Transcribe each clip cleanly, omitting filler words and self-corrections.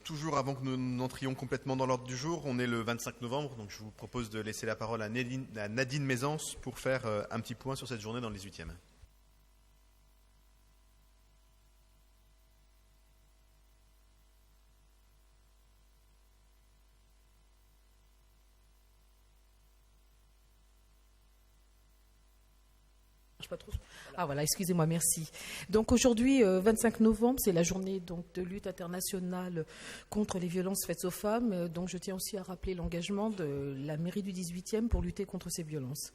Toujours avant que nous n'entrions complètement dans l'ordre du jour, on est le 25 novembre, donc je vous propose de laisser la parole à Nadine Mézance pour faire un petit point sur cette journée dans le 18e. Pas trop. Ah voilà, excusez-moi, merci. Donc aujourd'hui, 25 novembre, c'est la journée donc, de lutte internationale contre les violences faites aux femmes. Donc je tiens aussi à rappeler l'engagement de la mairie du 18e pour lutter contre ces violences.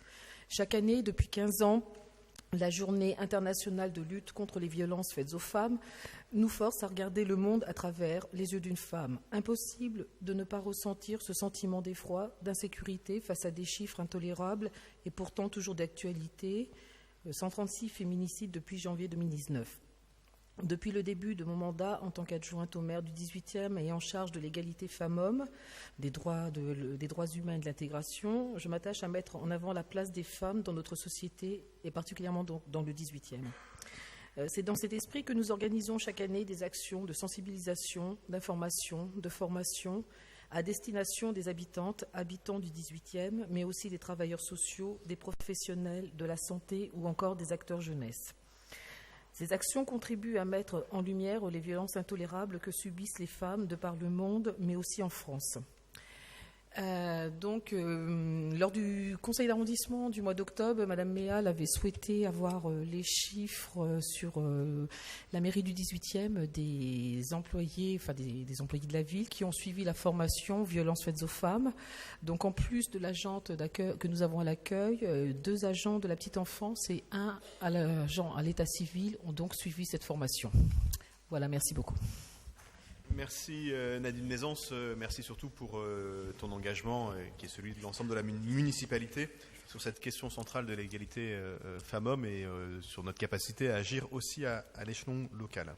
Chaque année, depuis 15 ans, la journée internationale de lutte contre les violences faites aux femmes nous force à regarder le monde à travers les yeux d'une femme. Impossible de ne pas ressentir ce sentiment d'effroi, d'insécurité face à des chiffres intolérables et pourtant toujours d'actualité. 136 féminicides depuis janvier 2019. Depuis le début de mon mandat en tant qu'adjointe au maire du 18e et en charge de l'égalité femmes-hommes, des droits humains et de l'intégration, je m'attache à mettre en avant la place des femmes dans notre société et particulièrement dans le 18e. C'est dans cet esprit que nous organisons chaque année des actions de sensibilisation, d'information, de formation à destination des habitants du 18e, mais aussi des travailleurs sociaux, des professionnels de la santé ou encore des acteurs jeunesse. Ces actions contribuent à mettre en lumière les violences intolérables que subissent les femmes de par le monde, mais aussi en France. Lors du conseil d'arrondissement du mois d'octobre, Madame Méal avait souhaité avoir les chiffres sur la mairie du 18e des employés, des employés de la ville qui ont suivi la formation violences faites aux femmes. Donc en plus de l'agente d'accueil que nous avons à l'accueil, 2 agents de la petite enfance et 1 agent à l'état civil ont donc suivi cette formation. Voilà, merci beaucoup. Merci Nadine Mézance, merci surtout pour ton engagement qui est celui de l'ensemble de la municipalité sur cette question centrale de l'égalité femmes-hommes et sur notre capacité à agir aussi à l'échelon local.